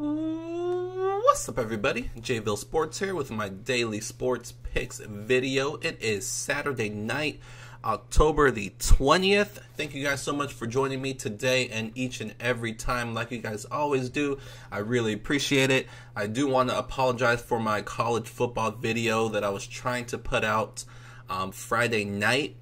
What's up, everybody? JVille Sports here with my daily sports picks video. It is Saturday night, October the 20th. Thank you guys so much for joining me today and each and every time, like you guys always do. I really appreciate it. I do want to apologize for my college football video that I was trying to put out Friday night.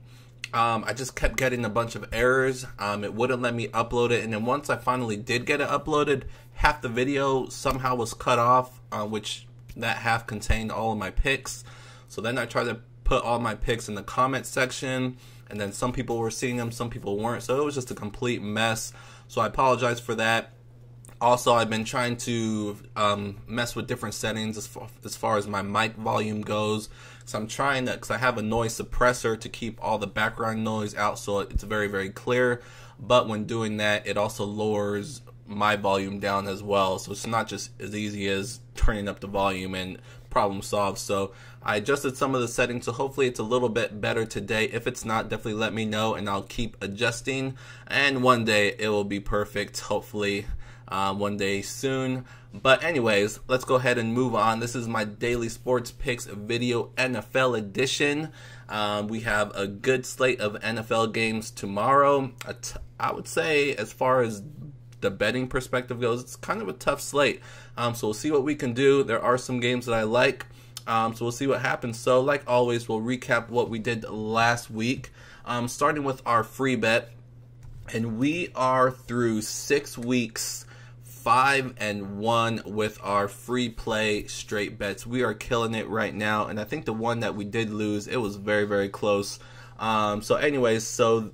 I just kept getting a bunch of errors. It wouldn't let me upload it, and then once I finally did get it uploaded, half the video somehow was cut off, which that half contained all of my picks. So then I tried to put all my picks in the comment section, and then some people were seeing them, some people weren't. So it was just a complete mess. So I apologize for that. Also, I've been trying to mess with different settings as far as my mic volume goes. So I'm trying to, because I have a noise suppressor to keep all the background noise out so it's very, very clear. But when doing that, it also lowers my volume down as well. So it's not just as easy as turning up the volume and problem solved. So I adjusted some of the settings, so hopefully it's a little bit better today. If it's not, definitely let me know and I'll keep adjusting. And one day it will be perfect, hopefully. One day soon. But anyways, let's go ahead and move on. This is my daily sports picks video, NFL edition. We have a good slate of NFL games tomorrow. I would say, as far as the betting perspective goes, it's kind of a tough slate. So we'll see what we can do. There are some games that I like. So we'll see what happens. So like always, we'll recap what we did last week, starting with our free bet. And we are through 6 weeks, 5-1 with our free play straight bets. We are killing it right now, and I think the one that we did lose, it was very, very close. So anyways, so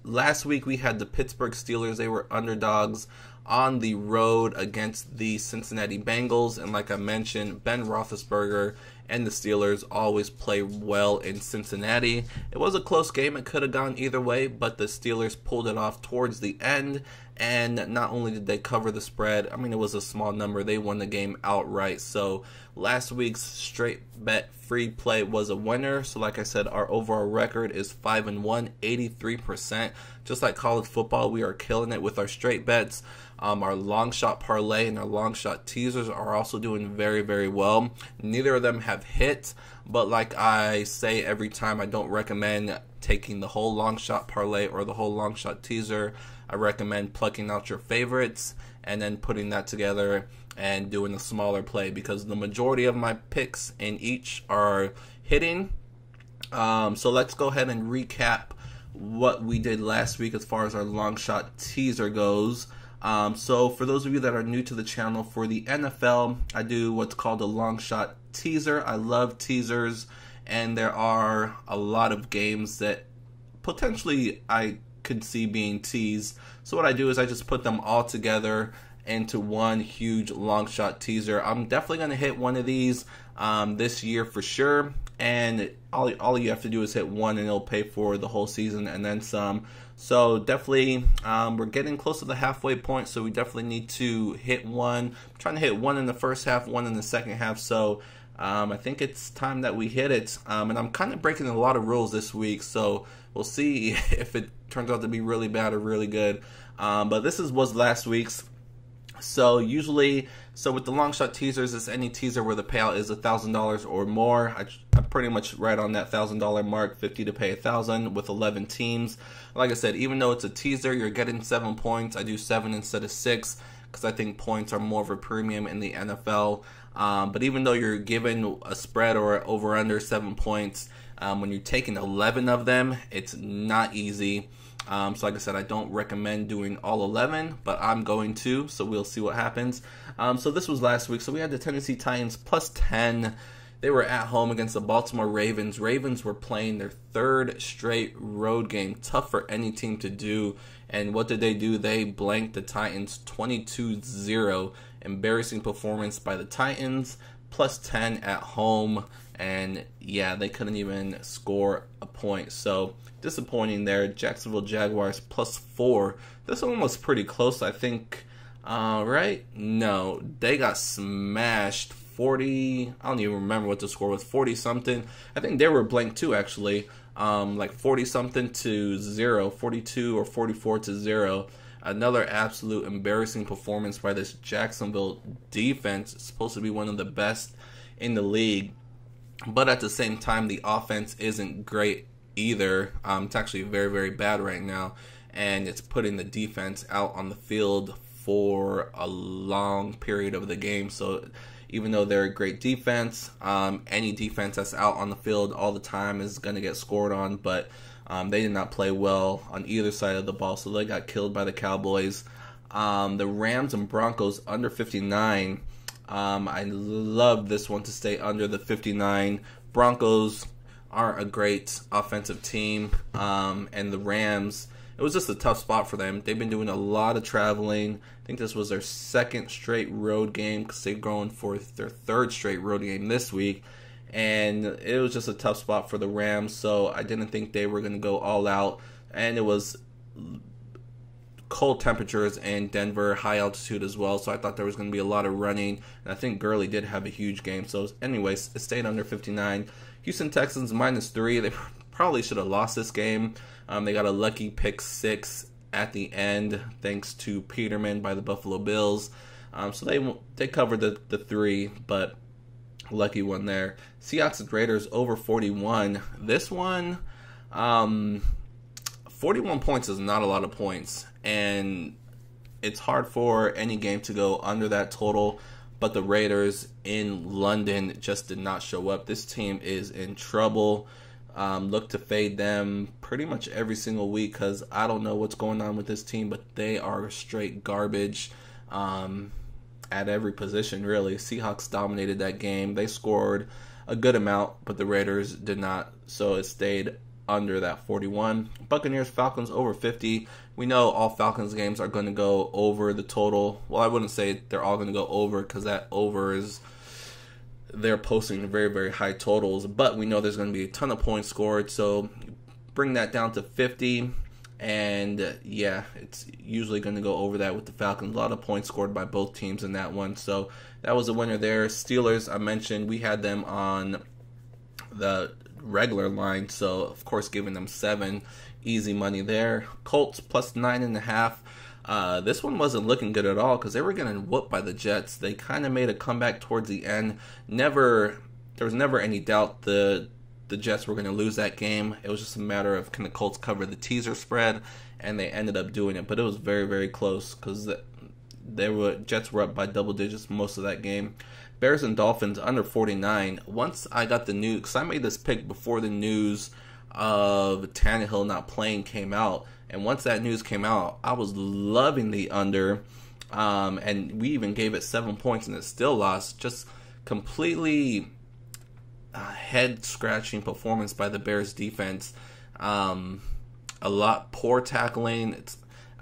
last week we had the Pittsburgh Steelers. They were underdogs on the road against the Cincinnati Bengals, and like I mentioned, Ben Roethlisberger and the Steelers always play well in Cincinnati. It was a close game. It could have gone either way, but the Steelers pulled it off towards the end, and not only did they cover the spread, I mean, it was a small number, they won the game outright. So last week's straight bet free play was a winner. So like I said, our overall record is 5-1, 83%. Just like college football, we are killing it with our straight bets. Our long shot parlay and our long shot teasers are also doing very, very well. Neither of them have hit, but like I say every time, I don't recommend taking the whole long shot parlay or the whole long shot teaser. I recommend plucking out your favorites and then putting that together and doing a smaller play, because the majority of my picks in each are hitting. So let's go ahead and recap what we did last week as far as our long shot teaser goes. So for those of you that are new to the channel, for the NFL, I do what's called a long shot teaser. I love teasers, and there are a lot of games that potentially I could see being teased. So what I do is I just put them all together into one huge long shot teaser. I'm definitely going to hit one of these this year for sure, and all you have to do is hit one and it'll pay for the whole season and then some. So definitely we're getting close to the halfway point, so we definitely need to hit one. I'm trying to hit one in the first half, one in the second half, so I think it's time that we hit it. And I'm kind of breaking a lot of rules this week, so we'll see if it turns out to be really bad or really good. But this was last week's. So usually, with the long shot teasers, it's any teaser where the payout is $1,000 or more. I'm pretty much right on that $1,000 mark, 50 to pay 1,000 with 11 teams. Like I said, even though it's a teaser, you're getting 7 points. I do 7 instead of 6 because I think points are more of a premium in the NFL. But even though you're given a spread or over under 7 points, when you're taking 11 of them, it's not easy. So like I said, I don't recommend doing all 11, but I'm going to, so we'll see what happens. So this was last week. So we had the Tennessee Titans plus 10. They were at home against the Baltimore Ravens. Ravens were playing their 3rd straight road game. Tough for any team to do. And what did they do? They blanked the Titans 22-0. Embarrassing performance by the Titans. Plus 10 at home. And yeah, they couldn't even score a point. So disappointing there. Jacksonville Jaguars plus 4. This one was pretty close, I think. Right? No, they got smashed 40. I don't even remember what the score was. 40 something. I think they were blank too, actually. Like 40 something to 0, 42 or 44 to 0. Another absolute embarrassing performance by this Jacksonville defense. It's supposed to be one of the best in the league, but at the same time, the offense isn't great either. It's actually very, very bad right now, and it's putting the defense out on the field for a long period of the game. So even though they're a great defense, any defense that's out on the field all the time is going to get scored on, but they did not play well on either side of the ball, so they got killed by the Cowboys. The Rams and Broncos under 59. I love this one to stay under the 59. Broncos aren't a great offensive team, and the Rams, it was just a tough spot for them. They've been doing a lot of traveling. I think this was their second straight road game because they're going for their third straight road game this week. And it was just a tough spot for the Rams, so I didn't think they were going to go all out. And it was cold temperatures in Denver, high altitude as well, so I thought there was going to be a lot of running. And I think Gurley did have a huge game. So anyways, it stayed under 59. Houston Texans -3. They probably should have lost this game. They got a lucky pick 6 at the end thanks to Peterman by the Buffalo Bills. So they covered the 3, but lucky one there. Seahawks and Raiders over 41. This one, 41 points is not a lot of points, and it's hard for any game to go under that total, but the Raiders in London just did not show up. This team is in trouble. Look to fade them pretty much every single week because I don't know what's going on with this team, but they are straight garbage. At every position, really. Seahawks dominated that game. They scored a good amount, but the Raiders did not, so it stayed under that 41. Buccaneers, Falcons over 50. We know all Falcons games are going to go over the total. Well, I wouldn't say they're all going to go over because that over is, they're posting very, very high totals, but we know there's going to be a ton of points scored, so bring that down to 50. And yeah, it's usually going to go over that with the Falcons. A lot of points scored by both teams in that one. So that was a winner there. Steelers, I mentioned, we had them on the regular line. So, of course, giving them 7. Easy money there. Colts plus 9.5. This one wasn't looking good at all because they were getting whooped by the Jets. They kind of made a comeback towards the end. There was never any doubt the Jets were going to lose that game. It was just a matter of can the Colts cover the teaser spread, and they ended up doing it. But it was very, very close because Jets were up by double digits most of that game. Bears and Dolphins under 49. Once I got the news, because I made this pick before the news of Tannehill not playing came out, and once that news came out, I was loving the under, and we even gave it 7 points, and it still lost. Just completely head-scratching performance by the Bears defense. A lot poor tackling.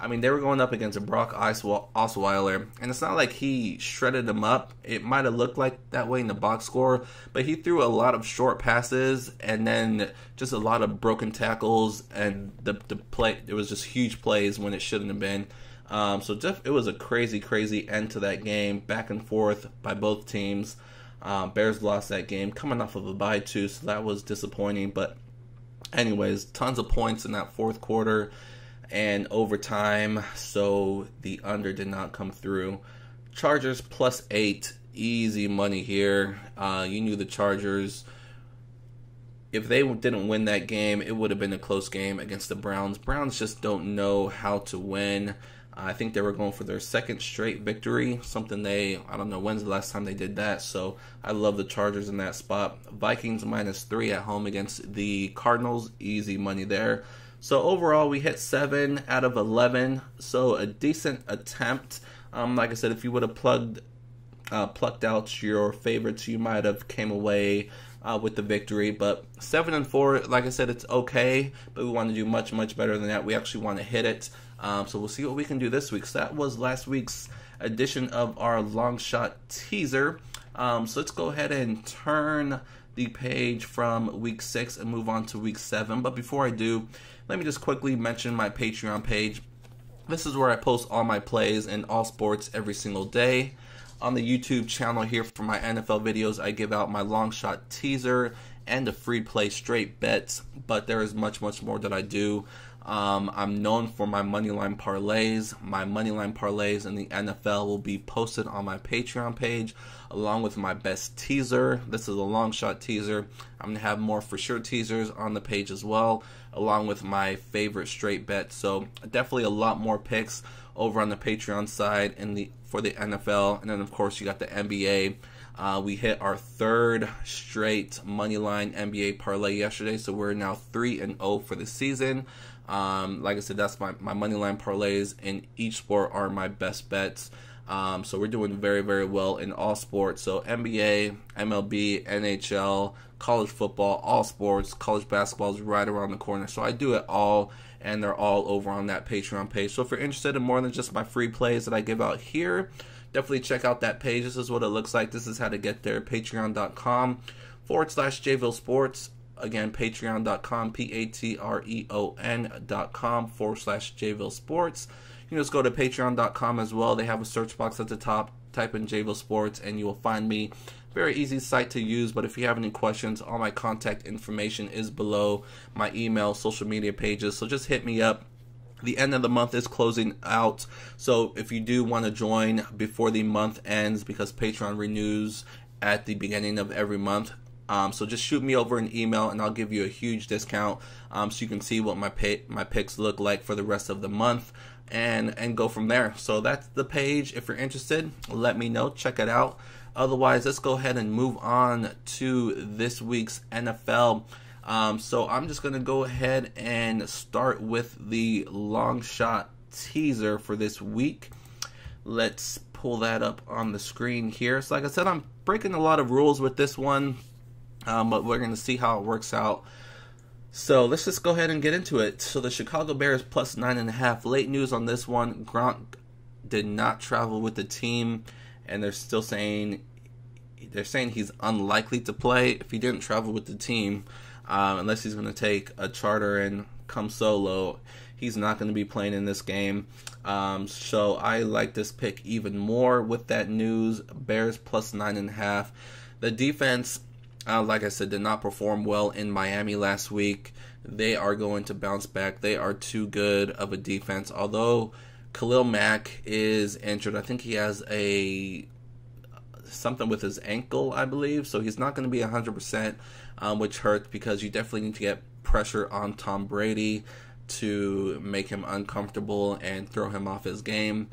They were going up against a Brock Osweiler, and it's not like he shredded them up. It might have looked like that way in the box score, but he threw a lot of short passes and then just a lot of broken tackles, and the play, it was just huge plays when it shouldn't have been. It was a crazy, crazy end to that game, back and forth by both teams. Bears lost that game, coming off of a bye too, so that was disappointing. But anyways, tons of points in that fourth quarter and overtime, so the under did not come through. Chargers plus 8, easy money here. You knew the Chargers, if they didn't win that game, it would have been a close game against the Browns. Browns just don't know how to win. I think they were going for their second straight victory, I don't know when's the last time they did that, so I love the Chargers in that spot. Vikings -3 at home against the Cardinals, easy money there. So overall, we hit 7 out of 11, so a decent attempt. Like I said, if you would have plucked out your favorites, you might have came away with the victory. But 7-4, like I said, it's okay, but we want to do much, much better than that. We actually want to hit it. So we'll see what we can do this week. So that was last week's edition of our long shot teaser. So let's go ahead and turn the page from week 6 and move on to week 7. But before I do, let me just quickly mention my Patreon page. This is where I post all my plays in all sports every single day. On the YouTube channel here for my NFL videos, I give out my long shot teaser and a free play straight bets, but there is much, much more that I do. I'm known for my moneyline parlays. My moneyline parlays in the NFL will be posted on my Patreon page, along with my best teaser. This is a long shot teaser. I'm going to have more for sure teasers on the page as well, along with my favorite straight bets. So definitely a lot more picks over on the Patreon side for the NFL. And then, of course, you got the NBA. We hit our third straight moneyline NBA parlay yesterday, so we're now 3-0 for the season. Like I said, that's my moneyline parlays in each sport are my best bets. So we're doing very, very well in all sports. So NBA, MLB, NHL, college football, all sports. College basketball is right around the corner. So I do it all, and they're all over on that Patreon page. So if you're interested in more than just my free plays that I give out here, definitely check out that page. This is what it looks like. This is how to get there. Patreon.com/JVille Sports. Again, patreon.com, patreon.com/JVille Sports. You can just go to patreon.com as well. They have a search box at the top. Type in JVille Sports and you will find me. Very easy site to use, but if you have any questions, all my contact information is below, my email, social media pages. So just hit me up. The end of the month is closing out, so if you do want to join before the month ends, because Patreon renews at the beginning of every month, so just shoot me over an email and I'll give you a huge discount, so you can see what my picks look like for the rest of the month, and go from there. So that's the page. If you're interested, let me know. Check it out. Otherwise, let's go ahead and move on to this week's NFL. So I'm just going to go ahead and start with the long shot teaser for this week. Let's pull that up on the screen here. So like I said, I'm breaking a lot of rules with this one, but we're going to see how it works out. So let's just go ahead and get into it. So the Chicago Bears plus 9.5. Late news on this one. Gronk did not travel with the team, and they're still saying he's unlikely to play if he didn't travel with the team. Unless he's going to take a charter and come solo, he's not going to be playing in this game. So I like this pick even more with that news. Bears plus 9.5. The defense, like I said, did not perform well in Miami last week. They are going to bounce back. They are too good of a defense. Although Khalil Mack is injured, I think he has something with his ankle, I believe. So he's not going to be 100%. Which hurts because you definitely need to get pressure on Tom Brady to make him uncomfortable and throw him off his game.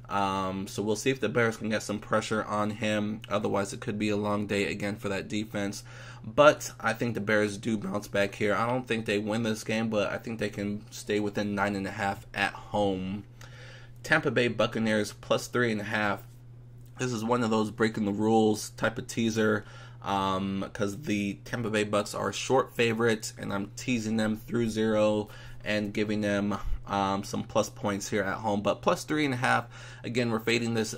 So we'll see if the Bears can get some pressure on him. Otherwise, it could be a long day again for that defense. But I think the Bears do bounce back here. I don't think they win this game, but I think they can stay within 9.5 at home. Tampa Bay Buccaneers plus 3.5. This is one of those breaking the rules type of teaser. Because the Tampa Bay Bucks are short favorites, and I'm teasing them through 0 and giving them some plus points here at home. But plus 3.5, again, we're fading this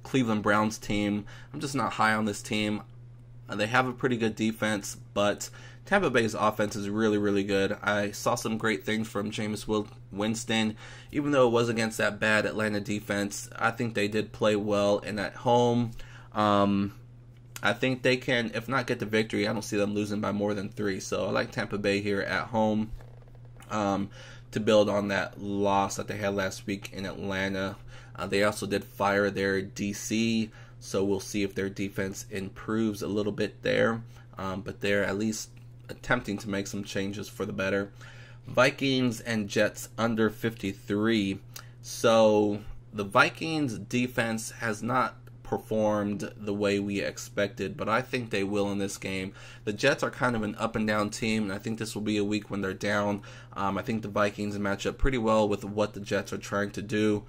Cleveland Browns team. I'm just not high on this team. They have a pretty good defense, but Tampa Bay's offense is really, really good. I saw some great things from Jameis Winston. Even though it was against that bad Atlanta defense, I think they did play well. And at home, I think they can, if not get the victory, I don't see them losing by more than 3. So I like Tampa Bay here at home to build on that loss that they had last week in Atlanta. They also did fire their DC, so we'll see if their defense improves a little bit there. But they're at least attempting to make some changes for the better. Vikings and Jets under 53. So the Vikings defense has not performed the way we expected, but I think they will in this game. The Jets are kind of an up and down team, and I think this will be a week when they're down. I think the Vikings match up pretty well with what the Jets are trying to do.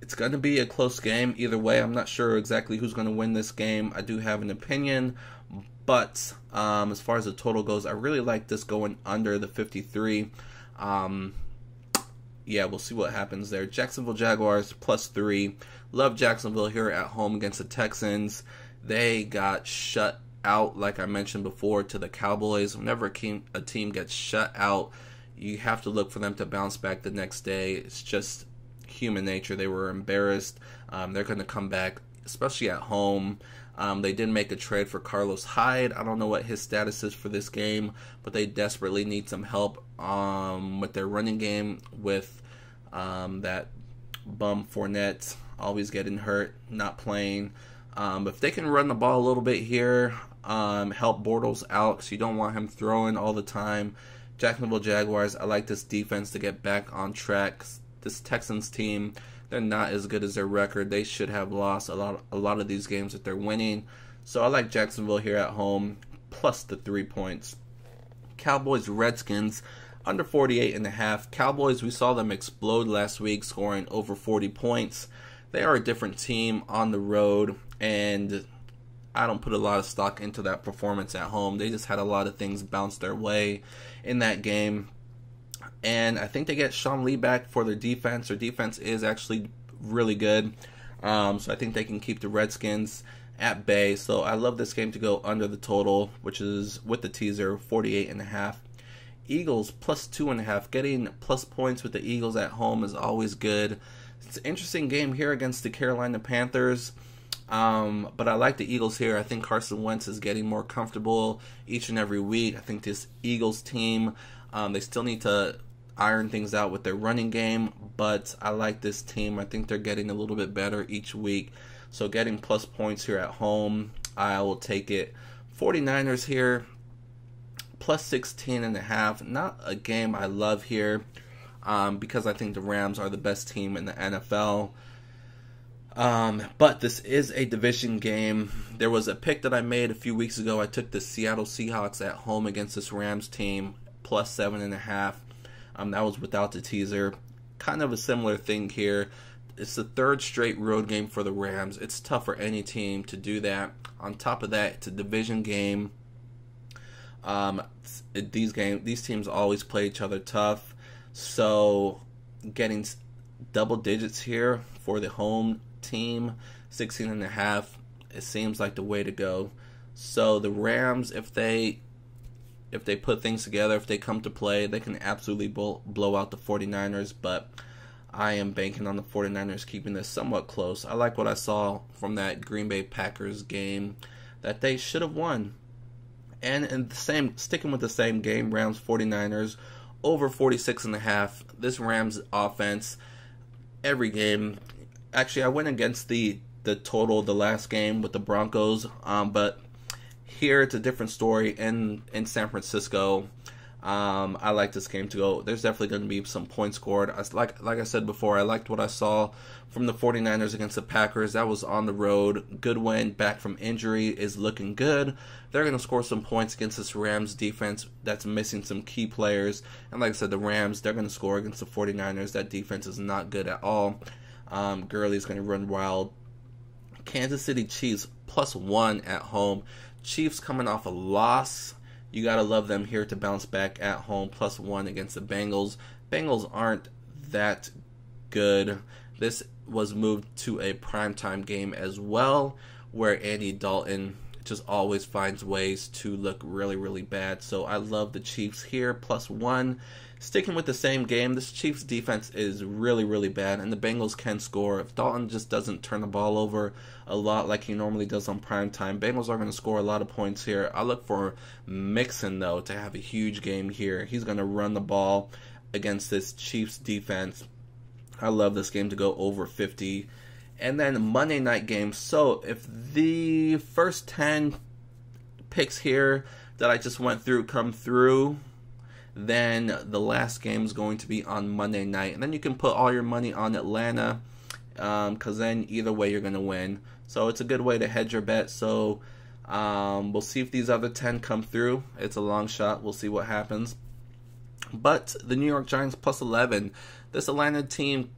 It's going to be a close game either way. I'm not sure exactly who's going to win this game. I do have an opinion, but as far as the total goes, I really like this going under the 53. Yeah, we'll see what happens there. Jacksonville Jaguars plus 3. Love Jacksonville here at home against the Texans. They got shut out, like I mentioned before, to the Cowboys. Whenever a team gets shut out, you have to look for them to bounce back the next day. It's just human nature. They were embarrassed. They're going to come back, especially at home. They did make a trade for Carlos Hyde. I don't know what his status is for this game, but they desperately need some help with their running game with that bum Fournette always getting hurt, not playing. If they can run the ball a little bit here, help Bortles out because you don't want him throwing all the time. Jacksonville Jaguars, I like this defense to get back on track. This Texans team, they're not as good as their record. They should have lost a lot of these games that they're winning. So I like Jacksonville here at home, plus the 3 points. Cowboys Redskins, under 48.5. Cowboys, we saw them explode last week, scoring over 40 points. They are a different team on the road, and I don't put a lot of stock into that performance at home. They just had a lot of things bounce their way in that game. And I think they get Sean Lee back for their defense. Their defense is actually really good. So I think they can keep the Redskins at bay. So I love this game to go under the total, which is with the teaser, 48.5. Eagles plus 2.5. Getting plus points with the Eagles at home is always good. It's an interesting game here against the Carolina Panthers. But I like the Eagles here. I think Carson Wentz is getting more comfortable each and every week. I think this Eagles team, they still need to iron things out with their running game, but I like this team. I think they're getting a little bit better each week. So getting plus points here at home, I will take it. 49ers here, plus 16.5. Not a game I love here because I think the Rams are the best team in the NFL. But this is a division game. There was a pick that I made a few weeks ago. I took the Seattle Seahawks at home against this Rams team, plus 7.5. That was without the teaser. Kind of a similar thing here. It's the third straight road game for the Rams. It's tough for any team to do that. On top of that, it's a division game. These teams always play each other tough. So getting double digits here for the home team, 16.5, it seems like the way to go. So the Rams, if they put things together, if they come to play, they can absolutely blow out the 49ers, but I am banking on the 49ers keeping this somewhat close. I like what I saw from that Green Bay Packers game that they should have won. And sticking with the same game, Rams 49ers over 46.5. This Rams offense, every game. Actually, I went against the total the last game with the Broncos, but here it's a different story in San Francisco. I like this game to go. There's definitely going to be some points scored. Like I said before, I liked what I saw from the 49ers against the Packers. That was on the road. Goodwin, back from injury, is looking good. They're going to score some points against this Rams defense that's missing some key players. And like I said, the Rams, they're going to score against the 49ers. That defense is not good at all. Gurley's going to run wild. Kansas City Chiefs plus 1 at home. Chiefs coming off a loss. You got to love them here to bounce back at home. Plus 1 against the Bengals. Bengals aren't that good. This was moved to a primetime game as well, where Andy Dalton just always finds ways to look really, really bad. So I love the Chiefs here, plus 1. Sticking with the same game, this Chiefs defense is really, really bad, and the Bengals can score. If Dalton just doesn't turn the ball over a lot like he normally does on primetime, Bengals are going to score a lot of points here. I look for Mixon, though, to have a huge game here. He's going to run the ball against this Chiefs defense. I love this game to go over 50. And then Monday night game. So if the first 10 picks here that I just went through come through, then the last game is going to be on Monday night. And then you can put all your money on Atlanta, because then either way you're going to win. So it's a good way to hedge your bet. So we'll see if these other 10 come through. It's a long shot. We'll see what happens. But the New York Giants plus 11. This Atlanta team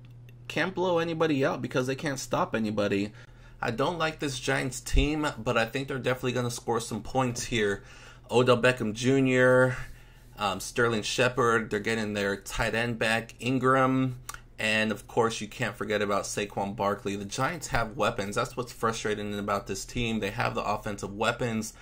can't blow anybody out because they can't stop anybody. I don't like this Giants team, but I think they're definitely going to score some points here. Odell Beckham Jr., Sterling Shepard, they're getting their tight end back, Ingram, and of course you can't forget about Saquon Barkley. The Giants have weapons. That's what's frustrating about this team. They have the offensive weapons.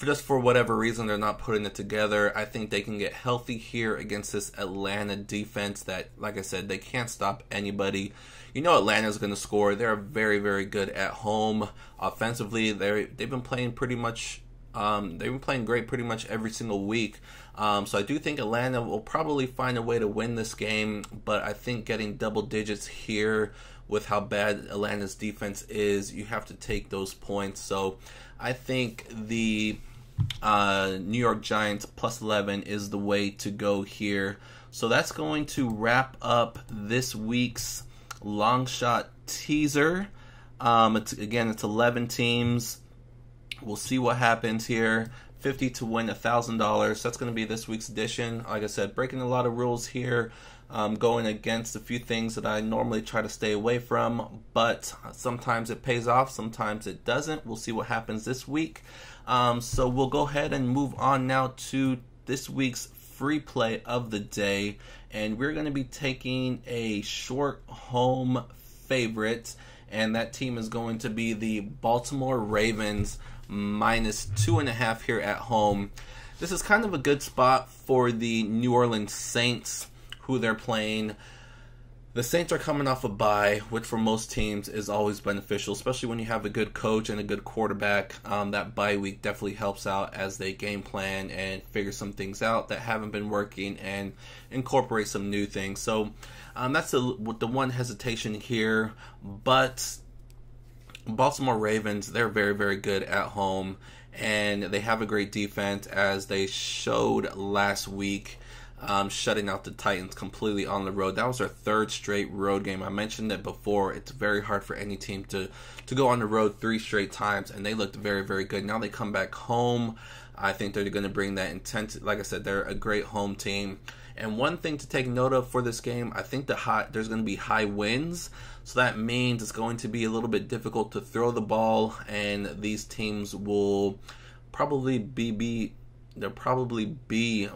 just for whatever reason, they're not putting it together. I think they can get healthy here against this Atlanta defense that, like I said, they can't stop anybody. You know Atlanta's going to score. They're very, very good at home. Offensively, they've been playing pretty much they've been playing great pretty much every single week. So I do think Atlanta will probably find a way to win this game, but I think getting double digits here with how bad Atlanta's defense is, you have to take those points. So I think the New York Giants plus 11 is the way to go here. So that's going to wrap up this week's long shot teaser. It's 11 teams. We'll see what happens here. 50 to win $1,000. That's going to be this week's edition. Like I said, breaking a lot of rules here. Going against a few things that I normally try to stay away from, but sometimes it pays off, sometimes it doesn't. We'll see what happens this week. So we'll go ahead and move on now to this week's free play of the day, and we're going to be taking a short home favorite, and that team is going to be the Baltimore Ravens minus 2.5 here at home. This is kind of a good spot for the New Orleans Saints, who they're playing. The Saints are coming off a bye, which for most teams is always beneficial, especially when you have a good coach and a good quarterback. That bye week definitely helps out as they game plan and figure some things out that haven't been working and incorporate some new things. So that's the one hesitation here. But Baltimore Ravens, they're very, very good at home, and they have a great defense, as they showed last week. Shutting out the Titans completely on the road. That was their third straight road game. I mentioned it before. It's very hard for any team to go on the road 3 straight times, and they looked very, very good. Now they come back home. I think they're going to bring that intensity. Like I said, they're a great home team. And one thing to take note of for this game, I think there's going to be high winds. So that means it's going to be a little bit difficult to throw the ball, and these teams will probably be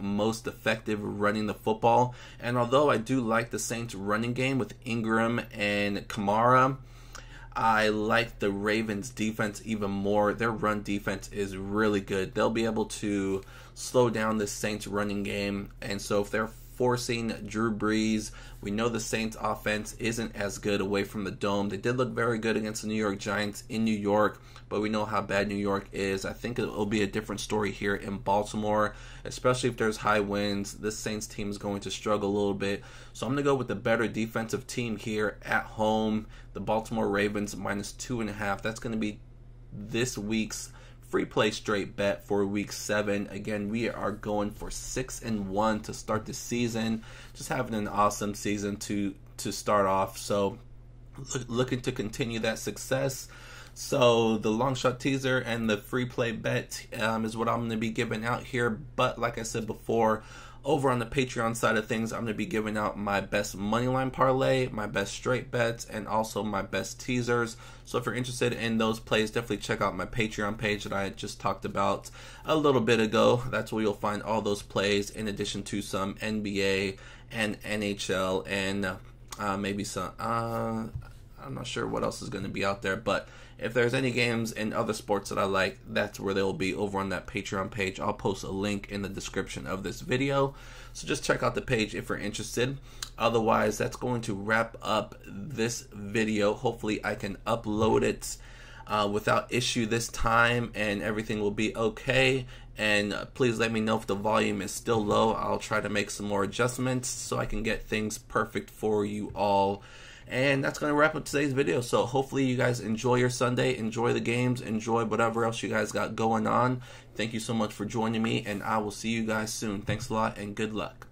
most effective running the football. And although I do like the Saints running game with Ingram and Kamara, I like the Ravens defense even more. Their run defense is really good. They'll be able to slow down the Saints running game. And so if they're forcing Drew Brees, we know the Saints offense isn't as good away from the dome. They did look very good against the New York Giants in New York, but we know how bad New York is. I think it will be a different story here in Baltimore, especially if there's high winds. This Saints team is going to struggle a little bit. So I'm going to go with the better defensive team here at home, the Baltimore Ravens minus 2.5. That's going to be this week's free play straight bet for week 7. Again, we are going for 6-1 to start the season. Just having an awesome season to start off. So looking to continue that success. So the long shot teaser and the free play bet is what I'm going to be giving out here. But like I said before, over on the Patreon side of things, I'm going to be giving out my best moneyline parlay, my best straight bets, and also my best teasers. So if you're interested in those plays, definitely check out my Patreon page that I just talked about a little bit ago. That's where you'll find all those plays, in addition to some NBA and NHL and maybe some, I'm not sure what else is going to be out there, but if there's any games in other sports that I like, that's where they'll be, over on that Patreon page. I'll post a link in the description of this video. So just check out the page if you're interested. Otherwise, that's going to wrap up this video. Hopefully I can upload it without issue this time, and everything will be okay. And please let me know if the volume is still low. I'll try to make some more adjustments so I can get things perfect for you all. And that's going to wrap up today's video. So hopefully you guys enjoy your Sunday, enjoy the games, enjoy whatever else you guys got going on. Thank you so much for joining me, and I will see you guys soon. Thanks a lot, and good luck.